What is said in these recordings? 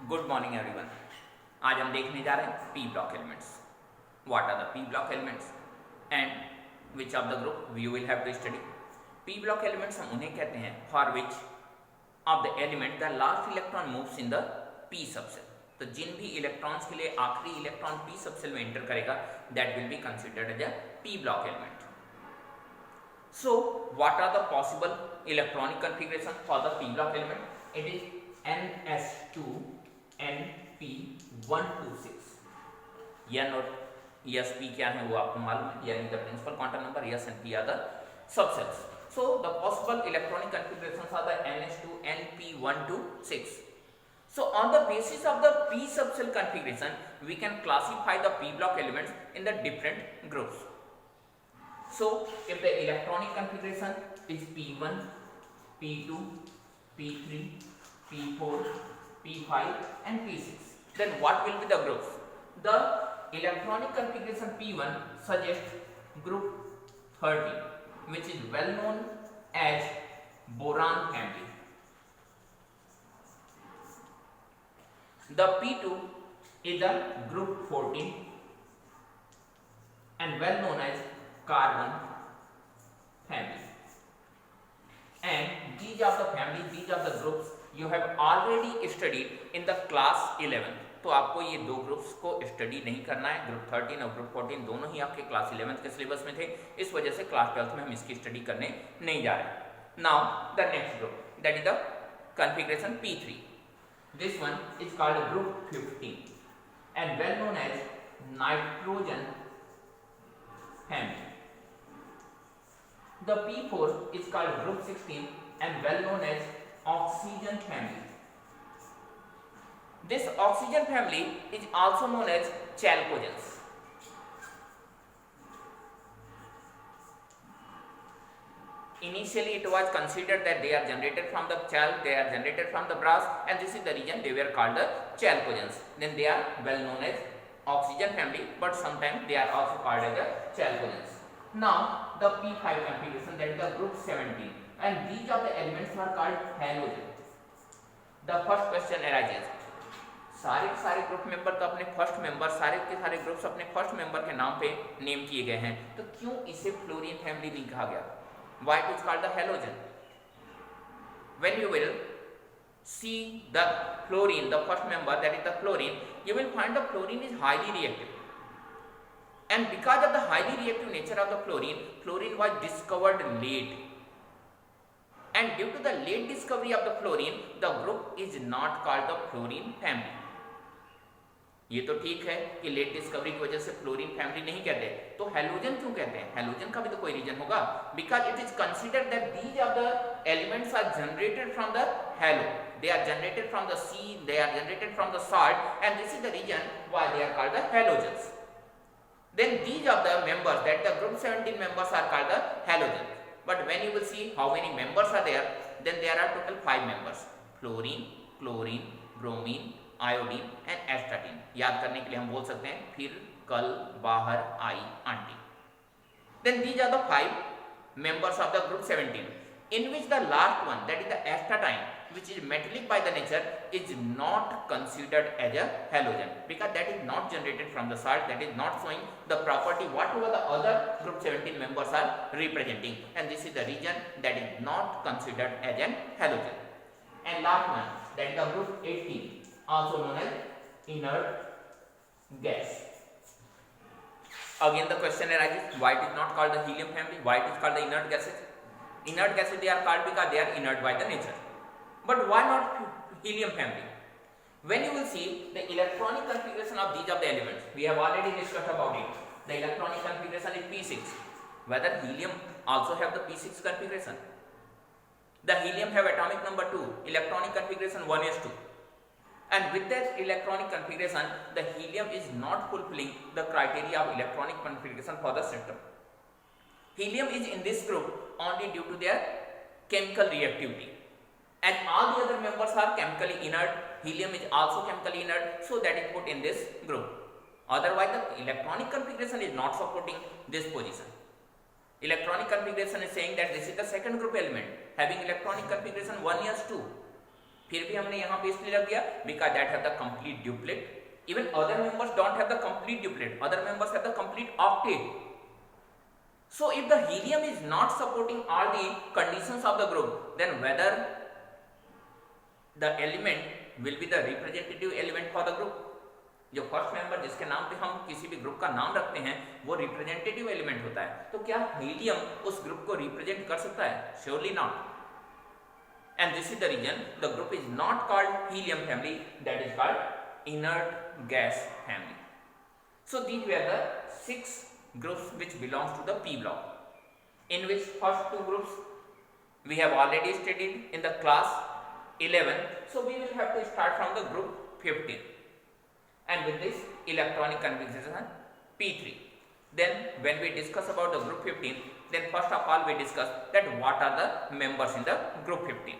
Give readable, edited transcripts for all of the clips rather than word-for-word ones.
Good morning everyone. आज हम देखने जा रहे हैं p block elements. What are the p block elements and which of the group we will have to study. P block elements हम उन्हें कहते हैं for which of the element the last electron moves in the p subshell. तो जिन भी electrons के लिए आखिरी इलेक्ट्रॉन पी सबसेल में एंटर करेगा that will be considered as a p block element. So what are the possible electronic configuration for the p block element? It is ns2 np126। n और s p क्या है वो आपको मालूम है, यानी the principal quantum number, s and p are the subcells. So the possible electronic configurations are the ns2 np126. So on the basis of the p subcell configuration we can classify the p block elements in the different groups. So if the electronic configuration is P1, P2, P3, P4, P5 and P6, then what will be the groups? The electronic configuration P1 suggests group 30, which is well known as boron family. The P2 is the group 14 and well known as carbon family, and these are the families, these are the groups you have already studied in the class 11. तो आपको ये दो groups को study नहीं करना है। Group 13 और group 14 दोनों ही आपके क्लास 11 के सिलेबस में थे, इस वजह से क्लास 12 में हम इसकी स्टडी करने नहीं जा रहे। Now the next group that is the configuration P3. This one is called group 15 and well known as nitrogen family. The P4 is called group 16 and well known as oxygen family. This oxygen family is also known as chalcogens. Initially it was considered that they are generated from the chalk, they are generated from the brass, and this is the reason they were called the chalcogens. Then they are well known as oxygen family, but sometimes they are also called as the chalcogens. Now the P5 configuration, that is the group 17, and these are the elements are called halogen. The first question arises, सारे के सारे group member तो अपने first member, सारे के सारे groups अपने first member के नाम पे नेम किए गए हैं, तो क्यों इसे फ्लोरीन फैमिली नहीं कहा गया? Why it is called the halogen? When you will see the fluorine, the first member, that is the fluorine, you will find the fluorine is highly reactive. And because of the highly reactive nature of the fluorine was discovered late. And due to the late discovery of the fluorine, the group is not called the fluorine family. ये तो ठीक है कि late discovery की वजह से fluorine family नहीं कहते, तो हेलोजन क्यों कहते हैं? हेलोजन का भी तो कोई रीजन होगा। Because it is considered that these are the elements are generated from the hello, they are generated from the sea, they are generated from the salt, and this is the reason why they are called the halogens. Then these are the members, that the group 17 members are called the halogens. But when you will see how many members are there, then there are total 5 members: fluorine, chlorine, bromine, iodine and astatine. याद करने के लिए हम बोल सकते हैं फिर, कल, बाहर, आई, aunty. Then these are the 5 members of the group 17, in which the last one, that is the astatine, which is metallic by the nature, is not considered as a halogen because that is not generated from the salt, that is not showing the property whatever the other group 17 members are representing, and this is the reason that is not considered as an halogen. And last one, that is the group 18, also known as inert gas. Again the question arises, why it is not called the helium family? Why it is called the inert gases? Inert gases they are called because they are inert by the nature. But why not helium family? When you will see the electronic configuration of these of the elements, we have already discussed about it. The electronic configuration is P6. Whether helium also have the P6 configuration? The helium have atomic number 2, electronic configuration 1s2. And with that electronic configuration, the helium is not fulfilling the criteria of electronic configuration for the system. Helium is in this group only due to their chemical reactivity, and all the other members are chemically inert. Helium is also chemically inert, so that is put in this group. Otherwise, the electronic configuration is not supporting this position. Electronic configuration is saying that this is the second group element having electronic configuration 1s2. फिर भी हमने यहाँ पे इसलिए रख दिया because that have the complete duplet. Even other members don't have the complete duplet. Other members have the complete octet. So if the helium is not supporting all the conditions of the group, then whether the element will be the representative element for the group. जो first member जिसके नाम पे हम किसी भी group का नाम रखते हैं वो रिप्रेजेंटेटिव एलिमेंट होता है. तो क्या हीलियम उस ग्रुप को रिप्रेजेंट कर सकता है? Surely not. And this is the reason the group is not called helium family, that is called inert gas family. So these were the 6 groups which belongs to the P block, in which first 2 groups we have already studied in the class 11. So we will have to start from the group 15, and with this electronic configuration P3. Then when we discuss about the group 15, then first of all we discuss that what are the members in the group 15.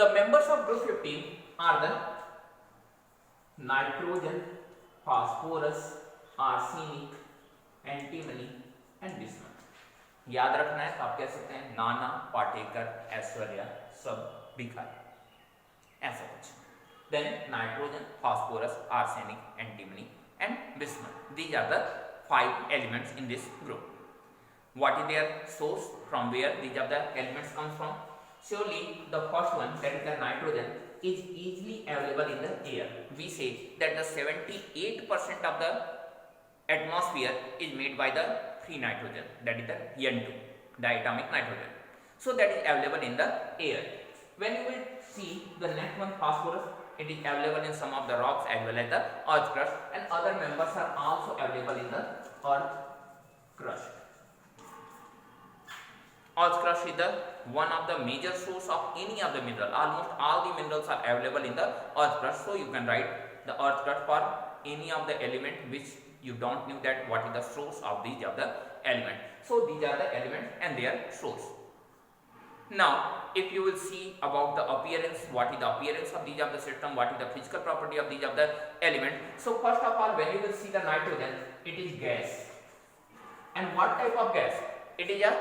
The members of group 15 are the nitrogen, phosphorus, arsenic, antimony and bismuth. याद रखना है तो आप कह सकते हैं नाना, पाटेकर, ऐश्वर्या, सब बिखर, ऐसा कुछ. Then nitrogen, phosphorus, arsenic, antimony and bismuth. These are the 5 elements in this group. What is their source? From where these are the elements comes from? Surely the first one, that is the nitrogen, is easily available in the air. We say that the 78% of the atmosphere is made by the free nitrogen, that is the N2, diatomic nitrogen. So that is available in the air. When you will see the next one, phosphorus, it is available in some of the rocks as well as the earth crust, and other members are also available in the earth crust. Earth crust is the one of the major source of any of the mineral. Almost all the minerals are available in the earth crust. So you can write the earth crust for any of the element which you don't know that what is the source of these of the element. So these are the elements and their source. Now if you will see about the appearance, what is the appearance of these of the system, what is the physical property of these of the element. So first of all, when you will see the nitrogen, it is gas. And what type of gas? It is a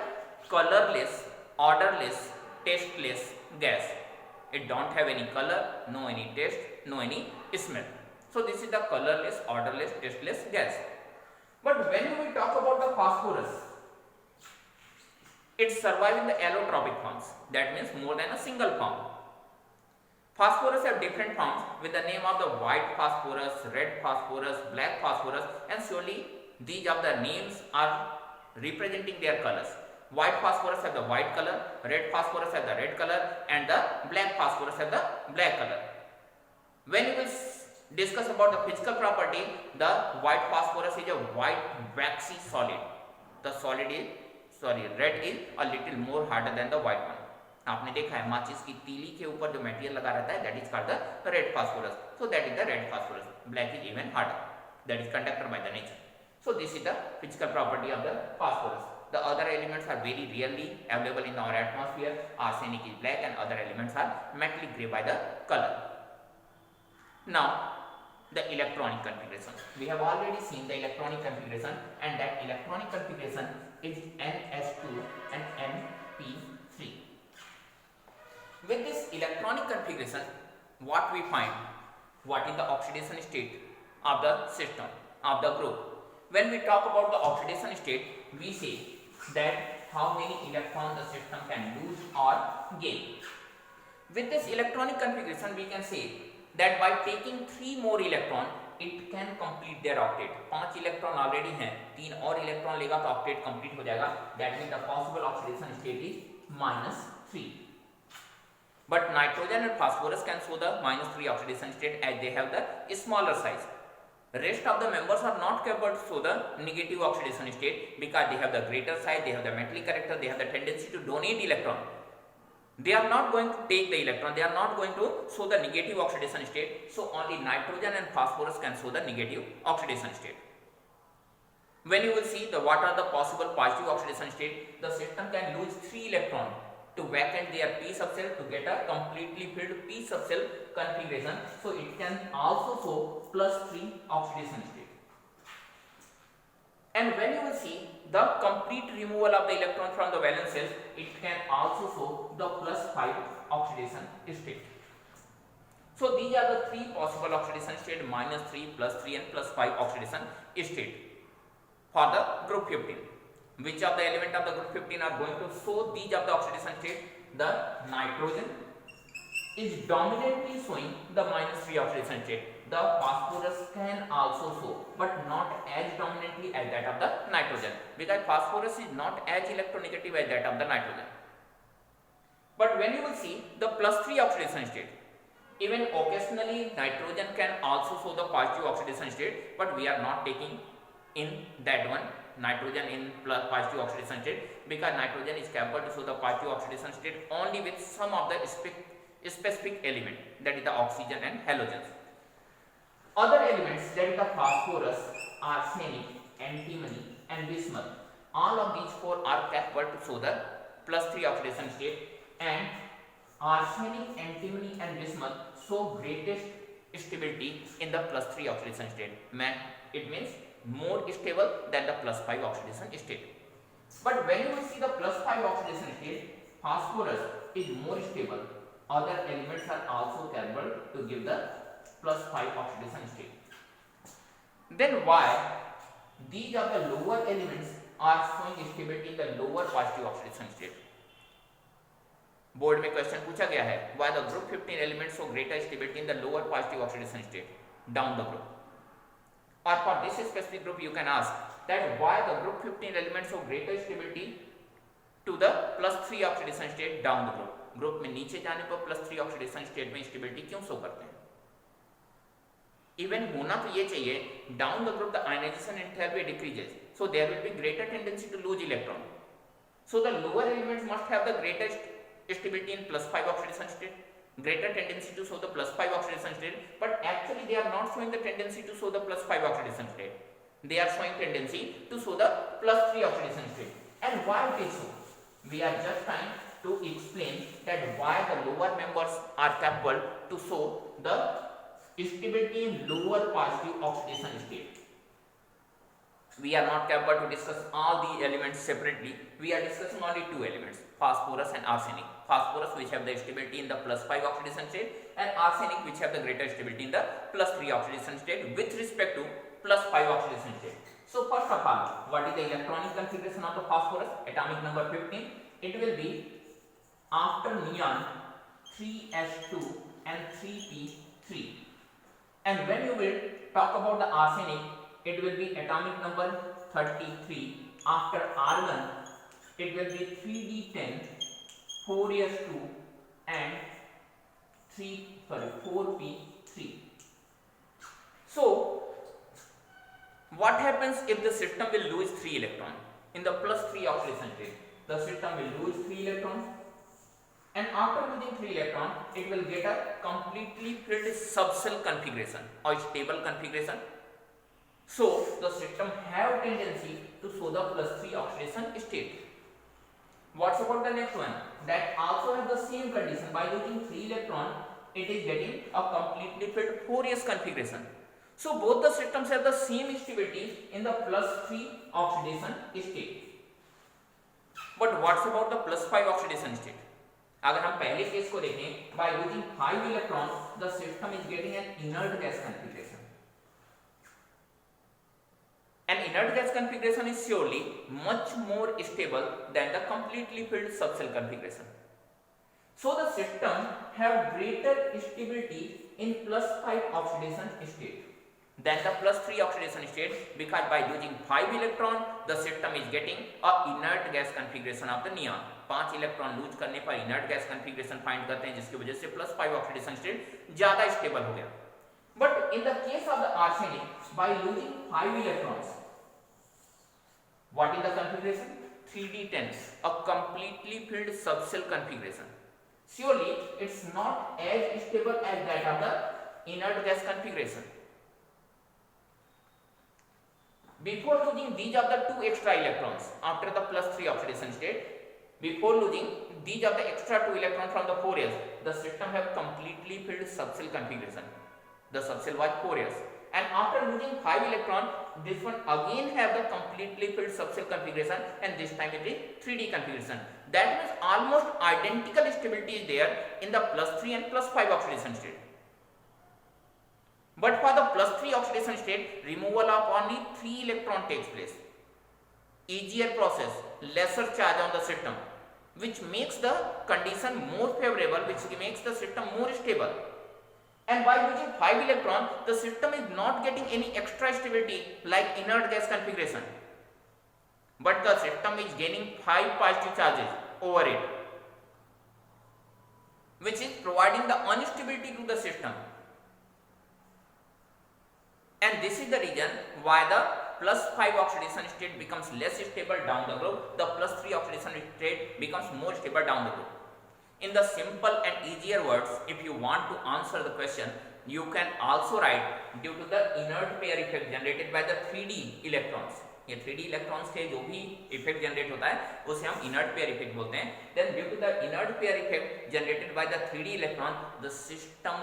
colorless, odorless, tasteless gas. It don't have any color, no any taste, no any smell. So this is the colorless, odorless, tasteless gas. But when we talk about the phosphorus, it survives in the allotropic forms. That means more than a single form. Phosphorus have different forms with the name of the white phosphorus, red phosphorus, black phosphorus, and surely these of the names are representing their colors. White phosphorus have the white color, red phosphorus have the red color, and the black phosphorus have the black color. When you will discuss about the physical property, the white phosphorus is a white waxy solid. The solid is, red is a little more harder than the white one. आपने देखा है माचिस की तीली के ऊपर जो material लगा रहता है, that is called the red phosphorus. So that is the red phosphorus. Black is even harder. That is conductor by the nature. So this is the physical property of the phosphorus. The other elements are very rarely available in our atmosphere. Arsenic is black and other elements are metallic grey by the color. Now the electronic configuration. We have already seen the electronic configuration, and that electronic configuration is NS2 and NP3. With this electronic configuration, what we find, what is the oxidation state of the system, of the group. When we talk about the oxidation state, we say that how many electrons the system can lose or gain. With this electronic configuration, we can say that by taking 3 more electron, it can complete their octet. 5 electron already हैं, 3 और electron लेगा तो octet complete हो जाएगा. That means the possible oxidation state is -3. But nitrogen and phosphorus can show the -3 oxidation state as they have the smaller size. Rest of the members are not capable to show the negative oxidation state because they have the greater size, they have the metallic character, they have the tendency to donate electron. They are not going to take the electron, they are not going to show the negative oxidation state. So only nitrogen and phosphorus can show the negative oxidation state. When you will see the what are the possible positive oxidation state, the system can lose 3 electrons to vacant their p subshell to get a completely filled p subshell configuration. So it can also show +3 oxidation state. And when you will see the complete removal of the electron from the valence cells, it can also show the +5 oxidation state. So these are the three possible oxidation state: -3, +3 and +5 oxidation state for the group 15. Which of the element of the group 15 are going to show these of the oxidation state? The nitrogen is dominantly showing the -3 oxidation state. The phosphorus can also show, but not as dominantly as that of the nitrogen, because phosphorus is not as electronegative as that of the nitrogen. But when you will see the +3 oxidation state, even occasionally nitrogen can also show the positive oxidation state, but we are not taking in that one nitrogen in positive oxidation state, because nitrogen is capable to show the positive oxidation state only with some of the specific element, that is the oxygen and halogens. Other elements, that is the phosphorus, arsenic, antimony and bismuth, all of these four are capable to show the +3 oxidation state, and arsenic, antimony and bismuth show greatest stability in the +3 oxidation state. It means more stable than the +5 oxidation state. But when you see the +5 oxidation state, phosphorus is more stable. Other elements are also capable to give the +5 oxidation state. Then why these are the lower elements are showing stability in the lower positive oxidation state? Board में question पूछा गया है, why the group 15 elements show greater stability in the lower positive oxidation state down the group. Or for this specific group you can ask that why the group 15 elements show greater stability to the +3 oxidation state down the group. Group में नीचे जाने पर +3 oxidation state में stability क्यों show करते हैं? Even होना तो ये चाहिए, down the group the ionisation enthalpy decreases, so there will be greater tendency to lose electron, so the lower elements must have the greatest stability in +5 oxidation state, greater tendency to show the +5 oxidation state, but actually they are not showing the tendency to show the +5 oxidation state, they are showing tendency to show the +3 oxidation state. And why it is so? We are just trying to explain that why the lower members are capable to show the stability in lower positive oxidation state. We are not capable to discuss all the elements separately. We are discussing only two elements, phosphorus and arsenic. Phosphorus which have the stability in the +5 oxidation state, and arsenic which have the greater stability in the +3 oxidation state with respect to +5 oxidation state. So first of all, what is the electronic configuration of the phosphorus? Atomic number 15. It will be after neon 3s2 and 3p3. And when you will talk about the arsenic, it will be atomic number 33. After argon, it will be 3d10, 4s2 and 4p3. So what happens if the system will lose 3 electrons in the +3 oxidation state? The system will lose 3 electrons, and after losing 3 electrons, it will get a completely filled subshell configuration or stable configuration. So the system have tendency to show the +3 oxidation state. What's about the next one? That also has the same condition. By losing 3 electron, it is getting a completely filled 4s configuration. So both the systems have the same stability in the +3 oxidation state. But what's about the +5 oxidation state? अगर हम पहले case को देखें, by losing 5 electrons, the system is getting an inert gas configuration. An inert gas configuration is surely much more stable than the completely filled subshell configuration. So the system have greater stability in +5 oxidation state than the +3 oxidation state, because by using 5 electron, the system is getting a inert gas configuration of the neon. 5 electron lose करने पर inert gas configuration find करते हैं, जिसकी वजह से +5 oxidation state ज्यादा stable हो गया. But in the case of the arsenic, by losing 5 electrons, what is the configuration? 3d10, a completely filled subshell configuration. Surely it's not as stable as that of the inert gas configuration. Before losing these are the 2 extra electrons after the +3 oxidation state, before losing these are the extra 2 electrons from the 4s, the system have completely filled subshell configuration. The subshell was 4s, and after losing 5 electron, this one again have the completely filled subshell configuration, and this time it is 3d configuration. That means almost identical stability is there in the +3 and +5 oxidation state. But for the +3 oxidation state, removal of only 3 electron takes place. Easier process, lesser charge on the system, which makes the condition more favorable, which makes the system more stable. And by using 5 electron, the system is not getting any extra stability like inert gas configuration, but the system is gaining 5 positive charges over it, which is providing the instability to the system. And this is the reason why the +5 oxidation state becomes less stable down the group, the +3 oxidation state becomes more stable down the group. In the simple and easier words, if you want to answer the question, you can also write due to the inert pair effect generated by the 3d electrons. ये 3d electrons से जो भी effect generate होता है उसे हम inert pair effect बोलते हैं. Then due to the inert pair effect generated by the 3d electron, the system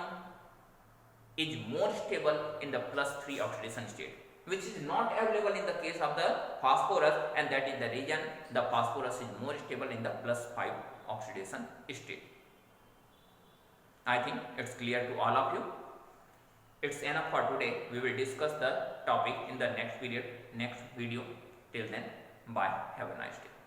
is more stable in the +3 oxidation state, which is not available in the case of the phosphorus, and that is the reason the phosphorus is more stable in the +5 oxidation state. I think it's clear to all of you. It's enough for today. We will discuss the topic in the next period, next video. Till then, bye. Have a nice day.